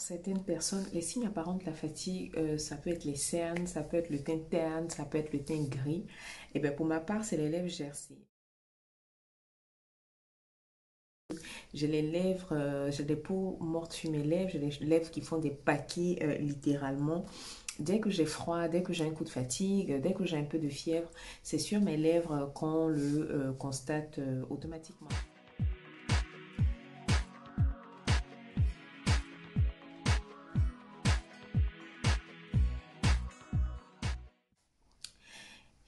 certaines personnes, les signes apparents de la fatigue, ça peut être les cernes, ça peut être le teint terne, ça peut être le teint gris. Et bien pour ma part, c'est les lèvres gercées. J'ai les lèvres, j'ai des peaux mortes sur mes lèvres, j'ai les lèvres qui font des paquets littéralement. Dès que j'ai froid, dès que j'ai un coup de fatigue, dès que j'ai un peu de fièvre, c'est sur mes lèvres qu'on le constate automatiquement.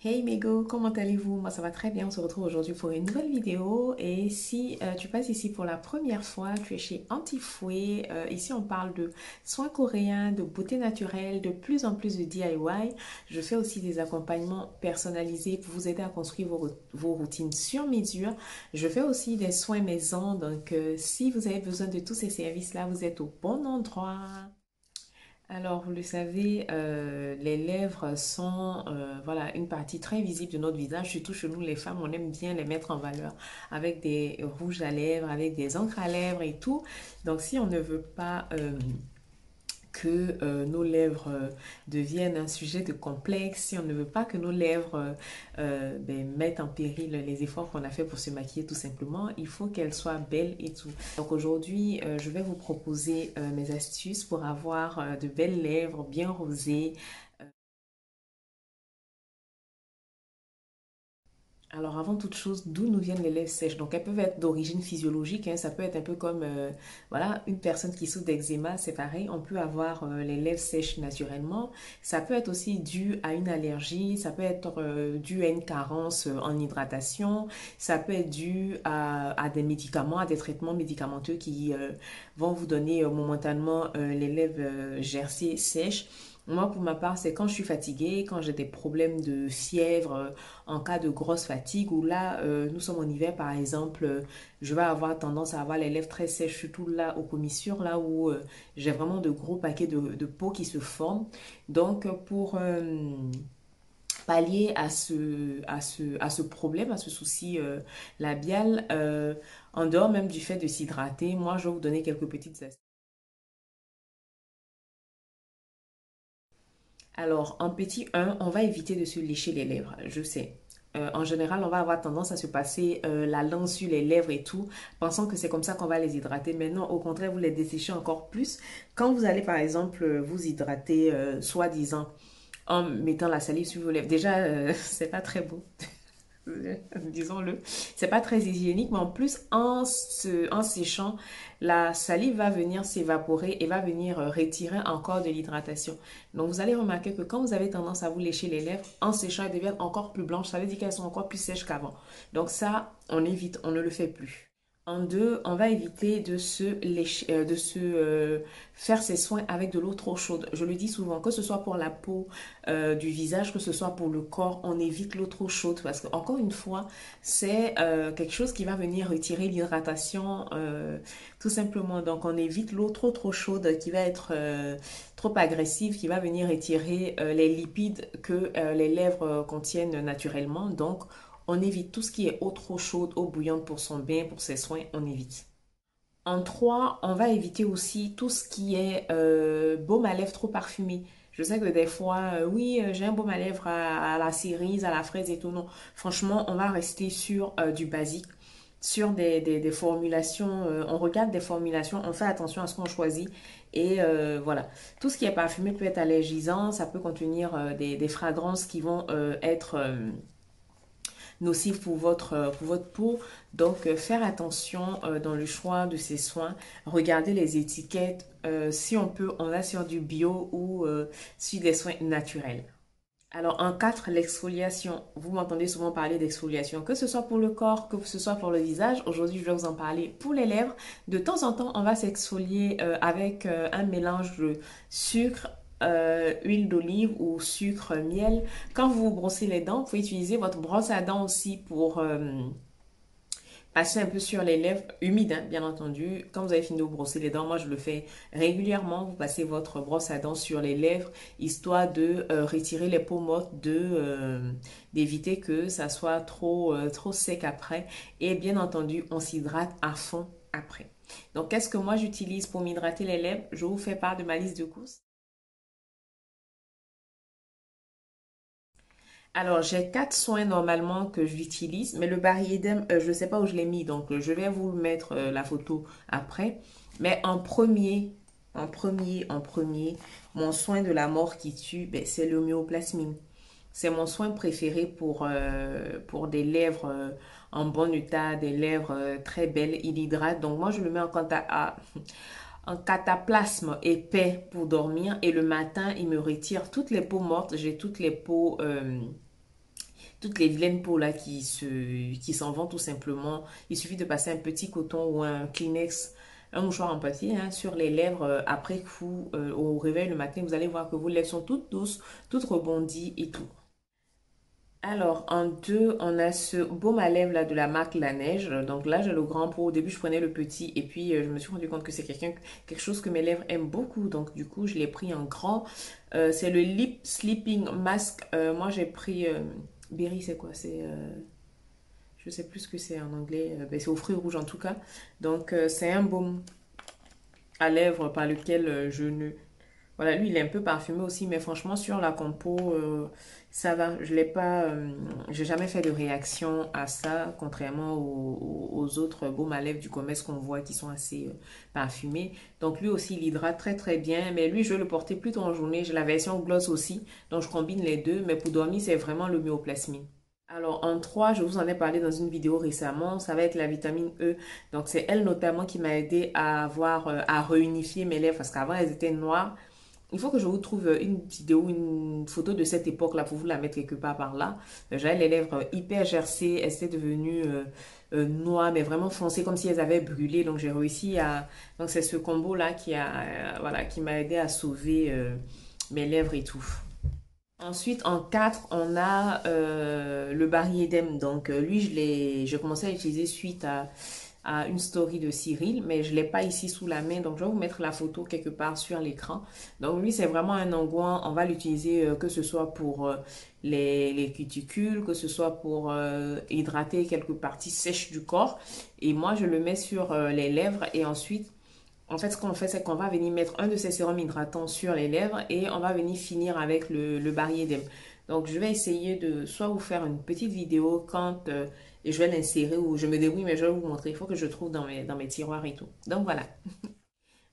Hey Mego, comment allez-vous? Moi ça va très bien, on se retrouve aujourd'hui pour une nouvelle vidéo et si tu passes ici pour la première fois, tu es chez Antifouet. Ici on parle de soins coréens, de beauté naturelle, de plus en plus de DIY. Je fais aussi des accompagnements personnalisés pour vous aider à construire vos routines sur mesure. Je fais aussi des soins maison, donc si vous avez besoin de tous ces services-là, vous êtes au bon endroit. Alors, vous le savez, les lèvres sont voilà, une partie très visible de notre visage. Surtout chez nous, les femmes, on aime bien les mettre en valeur avec des rouges à lèvres, avec des encres à lèvres et tout. Donc, si on ne veut pas que nos lèvres deviennent un sujet de complexe, si on ne veut pas que nos lèvres mettent en péril les efforts qu'on a fait pour se maquiller tout simplement, il faut qu'elles soient belles et tout. Donc aujourd'hui, je vais vous proposer mes astuces pour avoir de belles lèvres bien rosées. Alors avant toute chose, d'où nous viennent les lèvres sèches? Donc elles peuvent être d'origine physiologique, hein, ça peut être un peu comme voilà, une personne qui souffre d'eczéma, c'est pareil, on peut avoir les lèvres sèches naturellement. Ça peut être aussi dû à une allergie, ça peut être dû à une carence en hydratation, ça peut être dû à des médicaments, à des traitements médicamenteux qui vont vous donner momentanément les lèvres gercées sèches. Moi, pour ma part, c'est quand je suis fatiguée, quand j'ai des problèmes de fièvre, en cas de grosse fatigue, ou là, nous sommes en hiver, par exemple, je vais avoir tendance à avoir les lèvres très sèches, surtout là, aux commissures, là où j'ai vraiment de gros paquets de peau qui se forment. Donc, pour pallier à ce problème, à ce souci labial, en dehors même du fait de s'hydrater, moi, je vais vous donner quelques petites astuces. Alors, en petit 1, on va éviter de se lécher les lèvres, je sais. En général, on va avoir tendance à se passer la langue sur les lèvres et tout, pensant que c'est comme ça qu'on va les hydrater. Mais non, au contraire, vous les desséchez encore plus. Quand vous allez, par exemple, vous hydrater, soi-disant, en mettant la salive sur vos lèvres, déjà, c'est pas très beau. Disons-le. C'est pas très hygiénique, mais en plus, en séchant, la salive va venir s'évaporer et va venir retirer encore de l'hydratation. Donc, vous allez remarquer que quand vous avez tendance à vous lécher les lèvres, en séchant, elles deviennent encore plus blanches. Ça veut dire qu'elles sont encore plus sèches qu'avant. Donc, ça, on évite, on ne le fait plus. En deux, on va éviter de se lécher, faire ses soins avec de l'eau trop chaude. Je le dis souvent, que ce soit pour la peau du visage, que ce soit pour le corps, on évite l'eau trop chaude parce que encore une fois, c'est quelque chose qui va venir retirer l'hydratation tout simplement. Donc on évite l'eau trop chaude qui va être trop agressive, qui va venir retirer les lipides que les lèvres contiennent naturellement. Donc on évite tout ce qui est eau trop chaude, eau bouillante pour son bain, pour ses soins, on évite. En 3, on va éviter aussi tout ce qui est baume à lèvres trop parfumé. Je sais que des fois, oui, j'ai un baume à lèvres à la cerise, à la fraise et tout. Non, franchement, on va rester sur du basique, sur des formulations. On regarde des formulations, on fait attention à ce qu'on choisit. Et voilà, tout ce qui est parfumé peut être allergisant, ça peut contenir des fragrances qui vont être nocif pour votre peau. Donc, faire attention dans le choix de ces soins. Regardez les étiquettes. Si on peut, on va sur du bio ou sur des soins naturels. Alors, en 4, l'exfoliation. Vous m'entendez souvent parler d'exfoliation, que ce soit pour le corps, que ce soit pour le visage. Aujourd'hui, je vais vous en parler pour les lèvres. De temps en temps, on va s'exfolier avec un mélange de sucre, huile d'olive ou sucre, miel. Quand vous vous brossez les dents, vous pouvez utiliser votre brosse à dents aussi pour passer un peu sur les lèvres, humides hein, bien entendu. Quand vous avez fini de vous brosser les dents, moi je le fais régulièrement. Vous passez votre brosse à dents sur les lèvres, histoire de retirer les peaux mortes, d'éviter que ça soit trop sec après. Et bien entendu, on s'hydrate à fond après. Donc, qu'est-ce que moi j'utilise pour m'hydrater les lèvres? Je vous fais part de ma liste de courses. Alors, j'ai quatre soins normalement que j'utilise, mais le Bariédem, je ne sais pas où je l'ai mis, donc je vais vous mettre la photo après. Mais en premier, mon soin de la mort qui tue, ben, c'est l'homéoplasmine. C'est mon soin préféré pour des lèvres en bon état, des lèvres très belles. Il hydrate. Donc moi, je le mets en cataplasme épais pour dormir. Et le matin, il me retire toutes les peaux mortes. J'ai toutes les peaux, toutes les vilaines peaux là qui s'en vont tout simplement. Il suffit de passer un petit coton ou un Kleenex, un mouchoir en papier sur les lèvres. Après coup, au réveil le matin, vous allez voir que vos lèvres sont toutes douces, toutes rebondies et tout. Alors, en deux, on a ce baume à lèvres là de la marque La Neige. Donc là, j'ai le grand pot. Au début, je prenais le petit et puis je me suis rendu compte que c'est quelque chose que mes lèvres aiment beaucoup. Donc du coup, je l'ai pris en grand. C'est le Lip Sleeping Mask. Moi, j'ai pris Berry, c'est quoi? Je sais plus ce que c'est en anglais. Ben, c'est aux fruits rouges en tout cas. Donc c'est un baume à lèvres par lequel je ne voilà, lui, il est un peu parfumé aussi, mais franchement, sur la compo, ça va. Je l'ai pas, j'ai jamais fait de réaction à ça, contrairement aux autres baumes à lèvres du commerce qu'on voit qui sont assez parfumés. Donc lui aussi, il hydrate très très bien, mais lui, je vais le porter plutôt en journée. J'ai la version gloss aussi, donc je combine les deux, mais pour dormir, c'est vraiment le myoplasmine. Alors, en 3, je vous en ai parlé dans une vidéo récemment, ça va être la vitamine E. Donc, c'est elle notamment qui m'a aidé à avoir, à réunifier mes lèvres parce qu'avant, elles étaient noires. Il faut que je vous trouve une vidéo, une photo de cette époque-là pour vous la mettre quelque part par là. J'avais les lèvres hyper gercées, elles étaient devenues noires, mais vraiment foncées, comme si elles avaient brûlé. Donc j'ai réussi à... Donc c'est ce combo-là voilà, qui m'a aidé à sauver mes lèvres et tout. Ensuite, en 4 on a le Bariédem. Donc, lui, j'ai commencé à l'utiliser suite à une story de Cyril, mais je ne l'ai pas ici sous la main. Donc, je vais vous mettre la photo quelque part sur l'écran. Donc, lui, c'est vraiment un onguent. On va l'utiliser que ce soit pour les cuticules, que ce soit pour hydrater quelques parties sèches du corps. Et moi, je le mets sur les lèvres et ensuite, en fait, ce qu'on fait, c'est qu'on va venir mettre un de ces sérums hydratants sur les lèvres et on va venir finir avec le Bariédem. Donc, je vais essayer de soit vous faire une petite vidéo quand et je vais l'insérer ou je me débrouille, mais je vais vous montrer. Il faut que je trouve dans mes tiroirs et tout. Donc, voilà.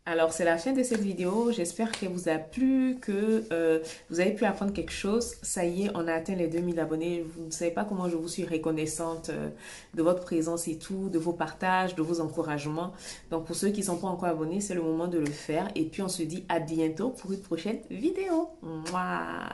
Alors, c'est la fin de cette vidéo. J'espère qu'elle vous a plu, que vous avez pu apprendre quelque chose. Ça y est, on a atteint les 2000 abonnés. Vous ne savez pas comment je vous suis reconnaissante de votre présence et tout, de vos partages, de vos encouragements. Donc, pour ceux qui ne sont pas encore abonnés, c'est le moment de le faire. Et puis, on se dit à bientôt pour une prochaine vidéo. Mouah.